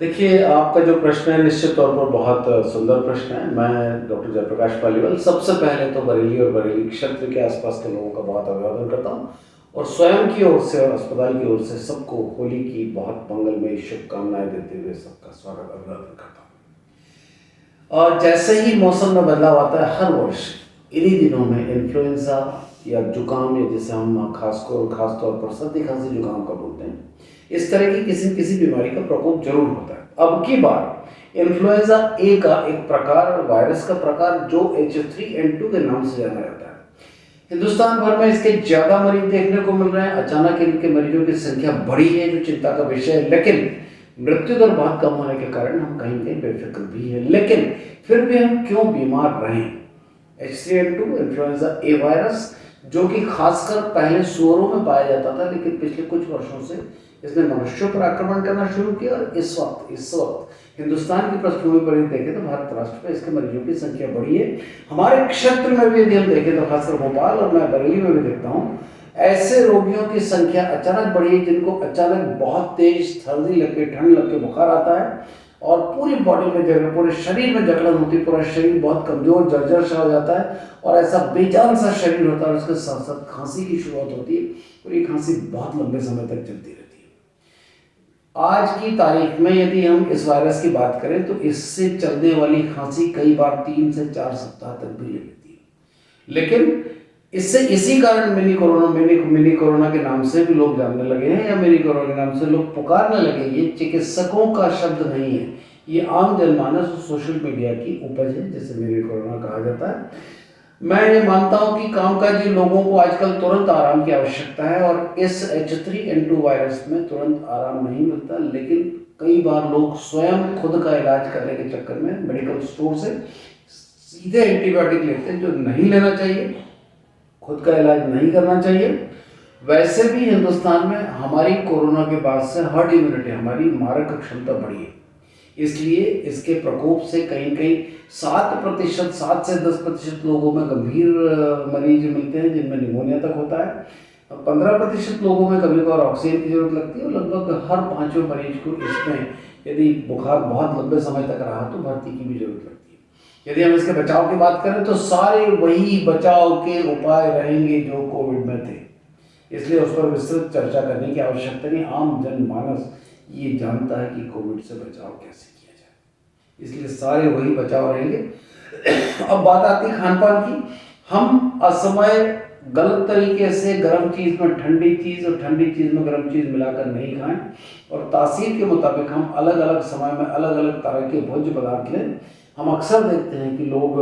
देखिए, आपका जो प्रश्न है निश्चित तौर पर बहुत सुंदर प्रश्न है। मैं डॉक्टर जयप्रकाश पालीवाल सबसे पहले तो बरेली और बरेली क्षेत्र के आसपास के लोगों का बहुत अभिवादन करता हूँ और स्वयं की ओर से और अस्पताल की ओर से सबको होली की बहुत मंगलमयी शुभकामनाएं देते हुए सबका स्वागत अभिवादन करता हूँ। और जैसे ही मौसम में बदलाव आता है हर वर्ष इन्हीं दिनों में इन्फ्लुएंजा या जुकाम या जिसे हम खासतौर पर सर्दी खांसी जुकाम का बोलते हैं, इस तरह की किसी किसी बीमारी का प्रकोप जरूर होता है। अब की बार इन्फ्लुएंजा ए का एक प्रकार, वायरस का प्रकार जो H3N2 के नाम से जाना जाता है, हिंदुस्तान भर में इसके ज्यादा मरीज देखने को मिल रहे हैं। अचानक इनके मरीजों की संख्या बढ़ी है जो चिंता का विषय है, लेकिन मृत्यु दर बहुत कम होने के कारण हम कहीं कहीं बेफिक्र भी है। लेकिन फिर भी हम क्यों बीमार रहें? H3N2 इन्फ्लुएंजा ए वायरस जो कि खासकर पहले सुअरों में पाया जाता था, लेकिन पिछले कुछ वर्षों से इसने मनुष्यों पर आक्रमण करना शुरू किया और इस वक्त हिंदुस्तान की पृष्ठभूमि पर ही देखें तो भारत राष्ट्र में इसके मरीजों की संख्या बढ़ी है। हमारे क्षेत्र में भी यदि हम देखें तो खासकर भोपाल और मैं बरेली में भी देखता हूँ, ऐसे रोगियों की संख्या अचानक बढ़ी है जिनको अचानक बहुत तेज सर्दी लग के, ठंड लग के बुखार आता है और पूरी बॉडी में जगह, पूरे शरीर में जकड़न होती है, पूरा शरीर बहुत कमजोर जर्जर सा हो जाता है और ऐसा बेजान सा शरीर होता है। उसके साथ साथ खांसी की शुरुआत होती है और ये खांसी बहुत लंबे समय तक चलती रहती है। आज की तारीख में यदि हम इस वायरस की बात करें तो इससे चलने वाली खांसी कई बार 3 से 4 सप्ताह तक भी ले लेती है। लेकिन इससे इसी कारण मिनी कोरोना के नाम से भी लोग जानने लगे हैं या मिनी कोरोना के नाम से लोग पुकारने लगे। ये चिकित्सकों का शब्द नहीं है, ये आम जनमानस और सोशल मीडिया की उपज है जिसे मिनी कोरोना कहा जाता है। मैं ये मानता हूं कि कामकाजी लोगों को आजकल तुरंत आराम की आवश्यकता है और इस H3N2 वायरस में तुरंत आराम नहीं मिलता, लेकिन कई बार लोग स्वयं खुद का इलाज करने के चक्कर में मेडिकल स्टोर से सीधे एंटीबायोटिक लेते हैं जो नहीं लेना चाहिए, खुद का इलाज नहीं करना चाहिए। वैसे भी हिंदुस्तान में हमारी कोरोना के बाद से हर्ड इम्यूनिटी, हमारी मारक क्षमता बढ़ी है, इसलिए इसके प्रकोप से कहीं कहीं 7% 7 से 10% लोगों में गंभीर मरीज मिलते हैं जिनमें निमोनिया तक होता है। 15% लोगों में कभी कभार ऑक्सीजन की जरूरत लगती है और लगभग हर 5वें मरीज को इसमें यदि बुखार बहुत लंबे समय तक रहा तो भर्ती की भी जरूरत लगती है। यदि हम इसके बचाव की बात करें तो सारे वही बचाव के उपाय रहेंगे जो कोविड में थे, इसलिए उस पर विस्तृत चर्चा करने की आवश्यकता नहीं। आम जनमानस ये जानता है कि कोविड से बचाव कैसे किया जाए, इसलिए सारे वही बचाव रहेंगे। अब बात आती है खान पान की। हम असमय गलत तरीके से गर्म चीज में ठंडी चीज और ठंडी चीज में गर्म चीज मिलाकर नहीं खाएं और तासीर के मुताबिक हम अलग अलग समय में अलग अलग तरह के भोज्य पदार्थ लें। हम अक्सर देखते हैं कि लोग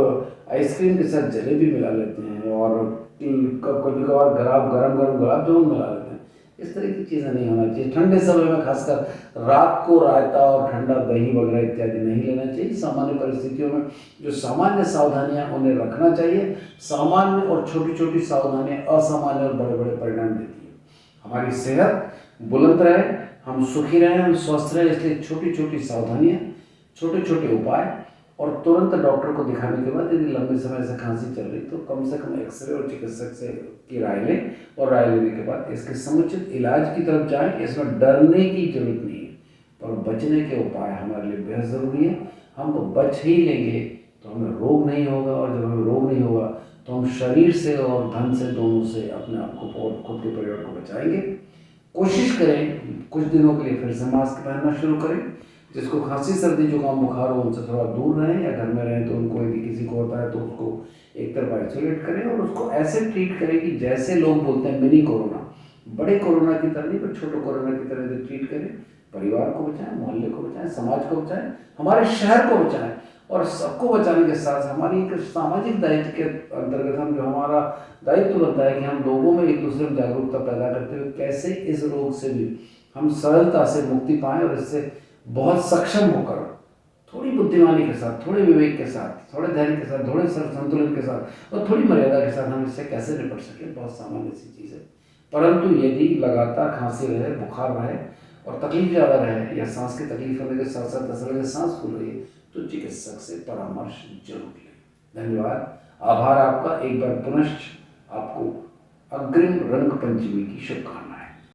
आइसक्रीम के साथ जलेबी मिला लेते हैं और कभी कभार गरम गरम गुलाब जामुन मिला लेते हैं। इस तरह की चीज़ें नहीं होना चाहिए। ठंडे समय में खासकर रात को रायता और ठंडा दही वगैरह इत्यादि नहीं लेना चाहिए। सामान्य परिस्थितियों में जो सामान्य सावधानियां उन्हें रखना चाहिए। सामान्य और छोटी छोटी सावधानियां असामान्य और बड़े बड़े परिणाम देती है। हमारी सेहत बुलंद रहे, हम सुखी रहें, हम स्वस्थ रहें, इसलिए छोटी छोटी सावधानियां, छोटे छोटे उपाय और तुरंत डॉक्टर को दिखाने के बाद यदि लंबे समय से खांसी चल रही तो कम से कम एक्सरे और चिकित्सक से की राय लें और राय लेने के बाद इसके समुचित इलाज की तरफ जाएं। इसमें डरने की जरूरत नहीं है, पर बचने के उपाय हमारे लिए बेहद ज़रूरी है। हम बच ही लेंगे तो हमें रोग नहीं होगा और जब हमें रोग नहीं होगा तो हम शरीर से और धन से, दोनों से अपने आप को और खुद के परिवार को बचाएंगे। कोशिश करें कुछ दिनों के लिए फिर से मास्क पहनना शुरू करें। जिसको खांसी सर्दी जुकाम बुखार हो उनसे थोड़ा दूर रहें या घर में रहें तो उनको यदि किसी को होता है तो उसको एक तरफ आइसोलेट करें और उसको ऐसे ट्रीट करें कि जैसे लोग बोलते हैं मिनी कोरोना, बड़े कोरोना की तरह नहीं पर छोटे कोरोना की तरह से ट्रीट करें। परिवार को बचाएं, मोहल्ले को बचाएं, समाज को बचाएं, हमारे शहर को बचाएं और सबको बचाने के साथ हमारी एक सामाजिक दायित्व के अंतर्गत हम जो हमारा दायित्व बनता है कि हम लोगों में एक दूसरे में जागरूकता पैदा करते हुए कैसे इस रोग से भी हम सरलता से मुक्ति पाएं और इससे बहुत सक्षम होकर थोड़ी बुद्धिमानी के साथ, थोड़े विवेक के साथ, थोड़े धैर्य के साथ, थोड़े संतुलन के साथ और थोड़ी मर्यादा के साथ हम इससे कैसे निपट सके, बहुत सामान्य सी चीज़ है। परंतु यदि लगातार खांसी रहे, बुखार रहे और तकलीफ ज़्यादा रहे या सांस की तकलीफ होने के साथ साथ ऐसा लगे सांस फूल रही है तो चिकित्सक से परामर्श जरूर लें। धन्यवाद, आभार आपका। एक बार पुनश्च आपको अग्रिम रंग पंचमी की शुभकामनाएं।